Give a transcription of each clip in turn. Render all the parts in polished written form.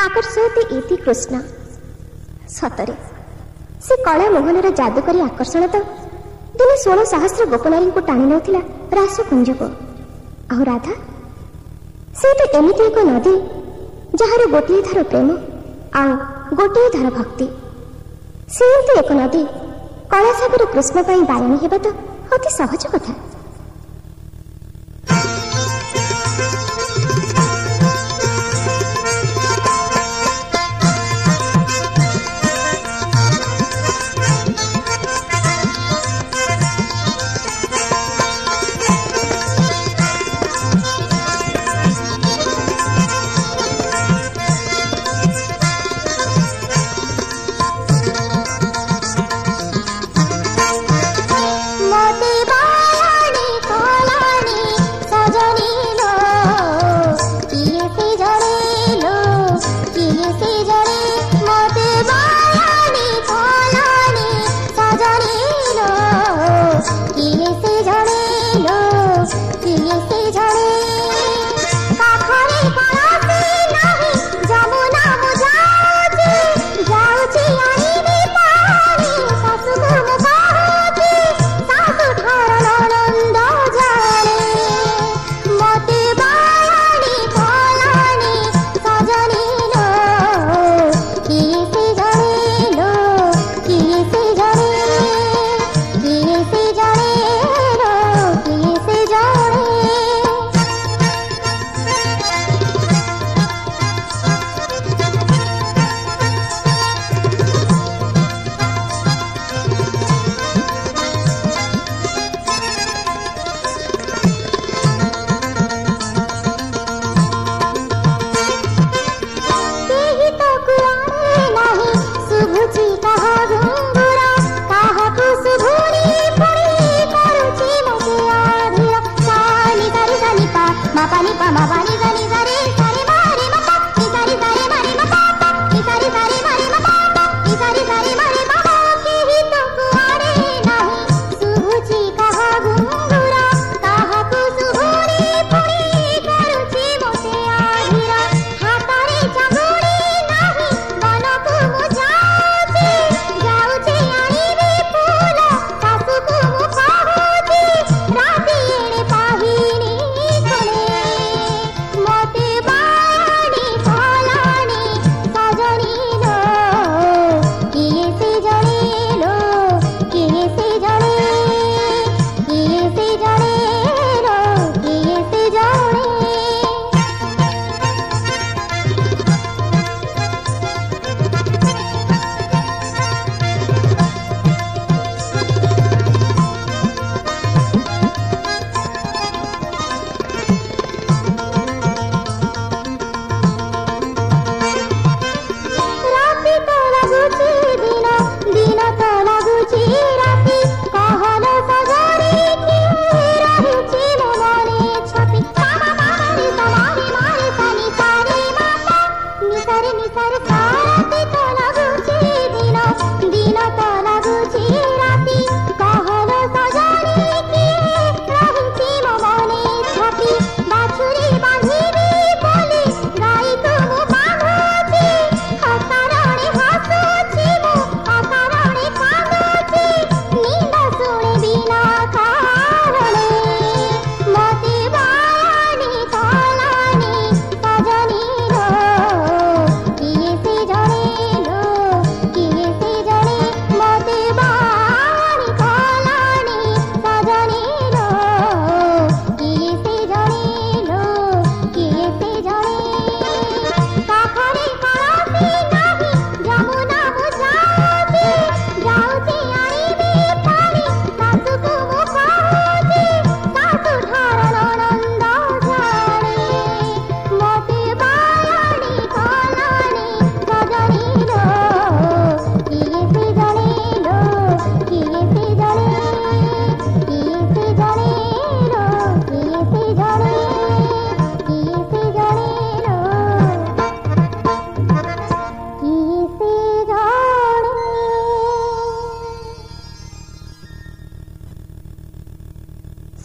आकर्षयति इति कृष्ण। सतरे से कला मोहनर जादुकरी आकर्षण तो दिने 16 सहस्र गोपनारी को टाणी नौथिला रासकुंज को। आउ राधा से तो एमिति एक नदी जार गोटे धार प्रेम आउ गोटे धार भक्ति। सेमती एक नदी कला सागर कृष्ण पाई बायणी हेबा तो अति सहज कथा।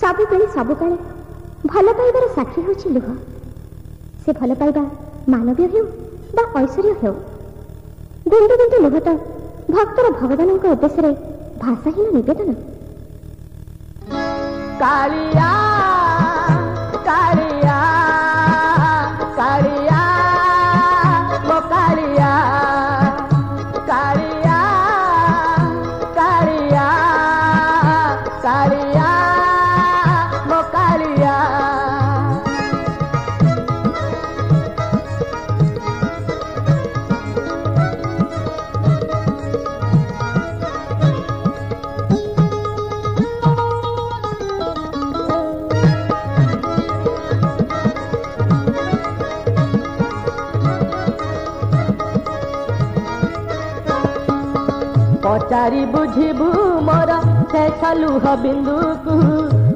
ସବୁବେଳେ ସବୁକାଳେ ଭଲ ପାଇବାର ସାକ୍ଷୀ ହେଉଛି ଲୁହ। ସେ ଭଲ ପାଇବା ମାନବୀୟ ହେଉ बा ऐश्वर्य हेउ बिंदु बिंदु लुह तो भक्तर भगवान उद्देश्य भाषाहीन निवेदन। कालिया कालिया कालिया मो कालिया कालिया कालिया कालिया मो कालिया। पचारि बुझिबु मोर शेष लुह बिंदुकु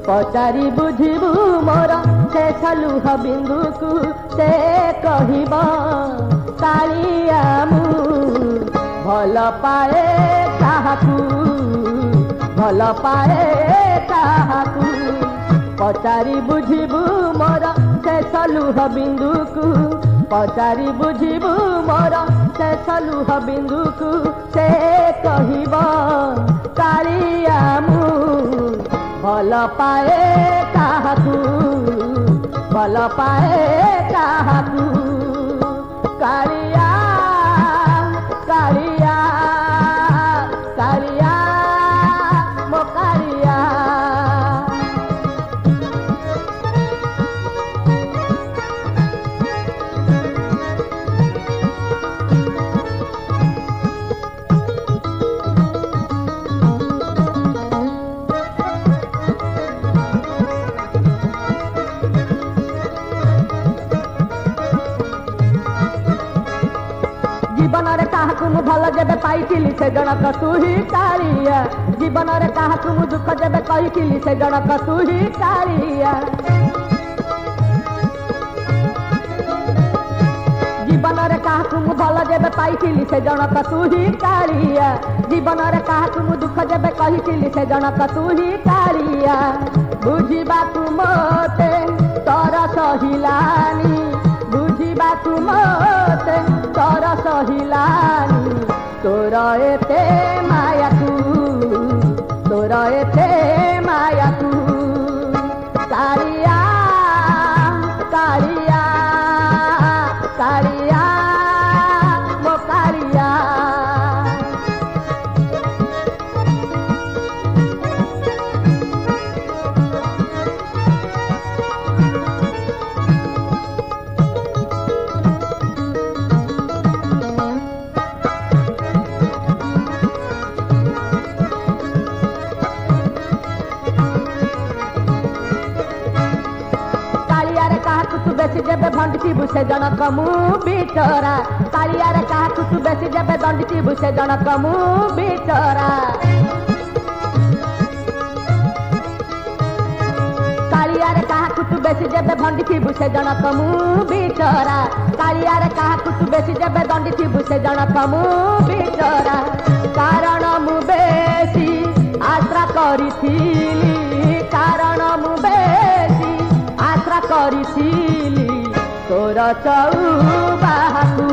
पचारि बुझिबु मोर शेष लुह बिंदुकु से कहिब कालिया मु भल पाए काहाकु भल पाए काहाकु। पचारि बुझिबु मोर शेष लुह बिंदुकु पचारि बुझिबु मोर शेष लुह बिंदुकु से कहिब कालिया मु भल पाए काहाकु भल पाए काहाकु। कालिया कालिया कालिया मो कालिया। जीवन रे काहाकु मु भल जेबे पाइथिली से जनक तू ही कालिया। जीवन रे काहाकु मु दुख जेबे कहिथिली से जनक तू ही कालिया। जीवन रे काहाकु मु भल जेबे पाइथिली से जनक तू ही कालिया। जीवन रे काहाकु मु दुख जेबे कहिथिली से जनक तू ही कालिया। बुझिबा तू मते तर सहिलानी बुझिबा तू मते तर सहिलानी तोर एते मायाकु तोर एते मायाकु। कालिया कालिया कालिया मो कालिया। बेसी जेबे भंडती बुसे जनक मु बिचरा कालिया रे काहाकु तू बेसी जेबे दंडती बुसे जनक मु बिचरा। कालिया रे काहाकु तू बेसी जेबे भंडती बुसे जनक मु बिचरा कालिया रे काहाकु तू बेसी जेबे दंडती बुसे जनक मु बिचरा। कारण मु बेसी आश्रा करिथिली कारण मु बेसी आश्रा करिथिली तोर चौबाहाकु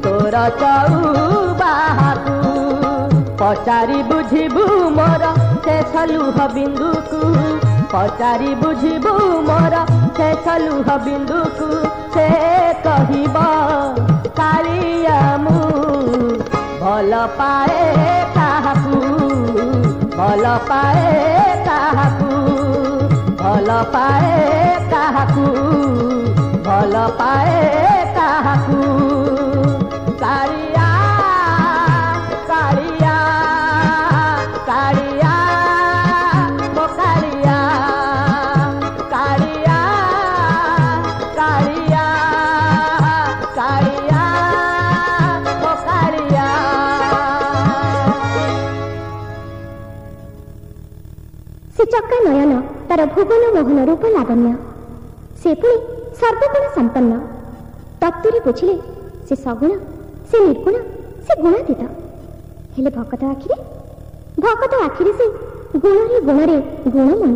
तोर चौबाहाकु। पचारि बुझिबु मोर शेष लुह बिंदुकु पचारि बुझिबु मोर शेष लुह बिंदुकु से कहिब कालिया मु भल पाए काहाकु भल पाए काहाकु भल पाए काहाकु भल पाए काहाकु। कालिया कालिया कालिया मो कालिया कालिया कालिया कालिया मो कालिया। से चक्का नयन तार भुवन मोहन रूप लावण्य से पुणी सर्वगुण संपन्न तत्वरे बुझिले से सगुण से निर्गुण से गुणातीत हेले भकत आखिरे से गुणरे गुणरे गुणमय।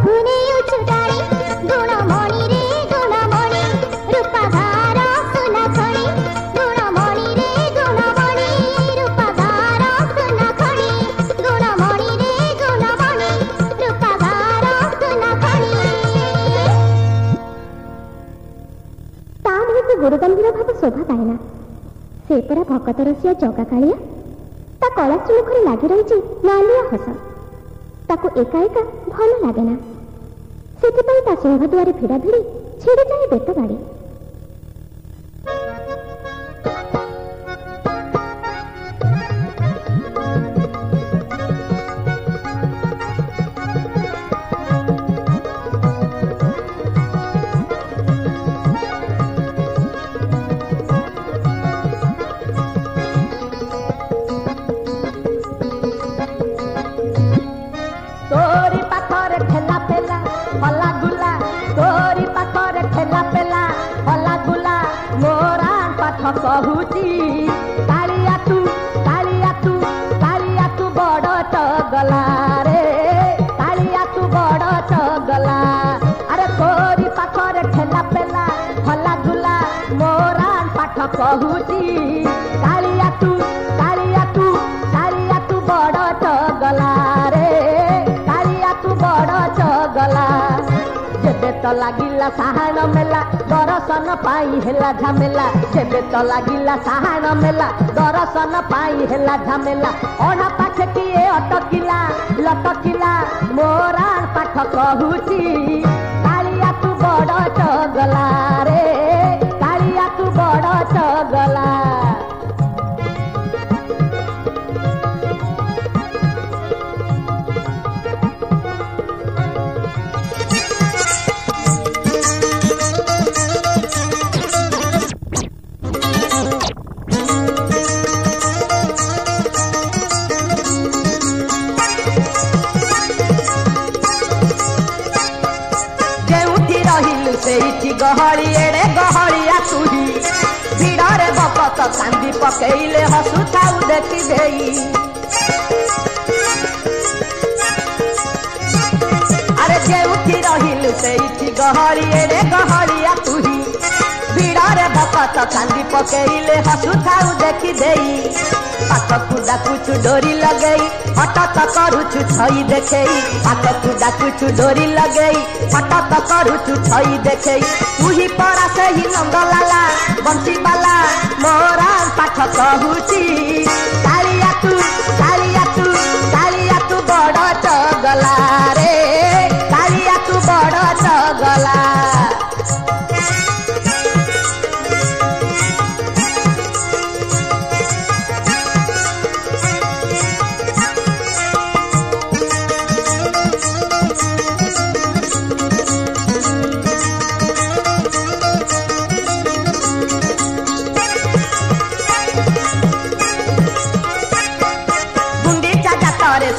घुने उछुटाड़ी गुणमणि रे गुणमणि रूपाधार सुना खणी गुणमणि रे गुणमणि रूपाधार सुना खणी गुणमणि रे गुणमणि रूपाधार सुना खणी ता मुहूर्ते गुरुगंभीर भाव शोभा पाएना से परा भकत रसिया जगा कालिया ता कलाश्री मुखरे लगी रही नालिया हस ताको एका एका भल लगेना से सिंह दुआरे भिड़ा भिड़ी छिड़ी जाए बेत बाड़ी कहूची कालिया तू बड़ चगला रे कालिया तू बड़ चगला अरे तोरी पाखरे ठेला पेला हला गुला मोरा पाठ कहूची कालिया तू बड़ चगला रे कालिया तू बड़ चगला जेबे तो लागिला साहाण मेला दर्शन पाई हेला झमेला जेबे तो लागिला साहाण मेला दर्शन पाई हेला झमेला ओढ़ा पाखे किए अटकिला लटकिला मोरा पाठ कहूची कालिया तू बड़ चगला रे कालिया तू बड़ चगला गहली एड़े गहलिया तुही भिड़े बकत कांदी पकेले हसुथाऊ देखी देई अरे जेउठी रहिलु सेठी गहली एड़े गहलिया तुही भिड़े बकत कांदी पकेले हसुथाऊ देखी देई पाखकु डाकुछु डोरी लगेई हटत करुछु छई देखेई पाखकु डाकुछु डोरी लगेई हटत करुछु छई देखेई तुही परा सेही नंदलाला बंशीबाला मोरा पाठ कहूची कालिया तू बड़ चगला रे कालिया तू बड़ चगला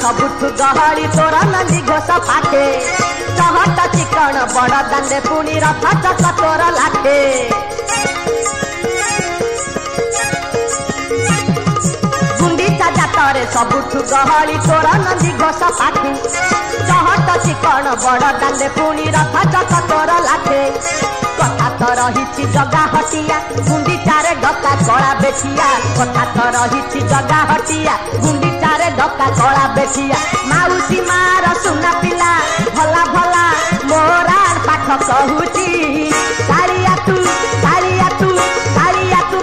सबुठु गहली तोरा नंदी घोष पाखे चहट चिकन बड़ दांडे पुणी रथ चक तोर लाखे गुंडीचा जातरे सबुठु गहली तोरा नंदी घोष पाखे चहट चिकन बड़ दांडे पुणी रथ चक तोर लाखे कथा तो रही जगा हटिया गुंडीचारे डका कला बेठिया कथा तो रही जगा हटिया गुंडीचारे डका कला बेठिया माउसी मार सुना पिला भला भला मोरा पाठ कहूची कालिया तू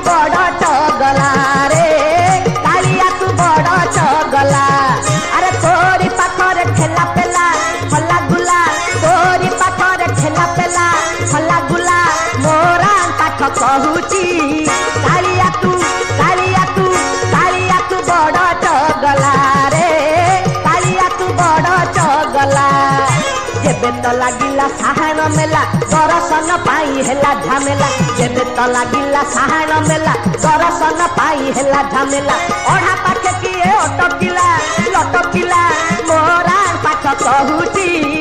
बड़ चगला रे कालिया तू बड़ चगला अरे तोरी पाखरे ठेला पेला हला गुला तोरी पाखरे ठेला पेला हला गुला मोरा पाठ कहूची कालिया तू बड़ चगला रे कालिया तू बड़ चगला जेबे तो लागिला साहाण मेला दर्शन पाई हेला झमेला जेबे तो लागिला साहाण मेला दर्शन पाई हेला झमेला ओढ़ा पाखे किए अटकिला लटकिला मोरा पाठ कहूची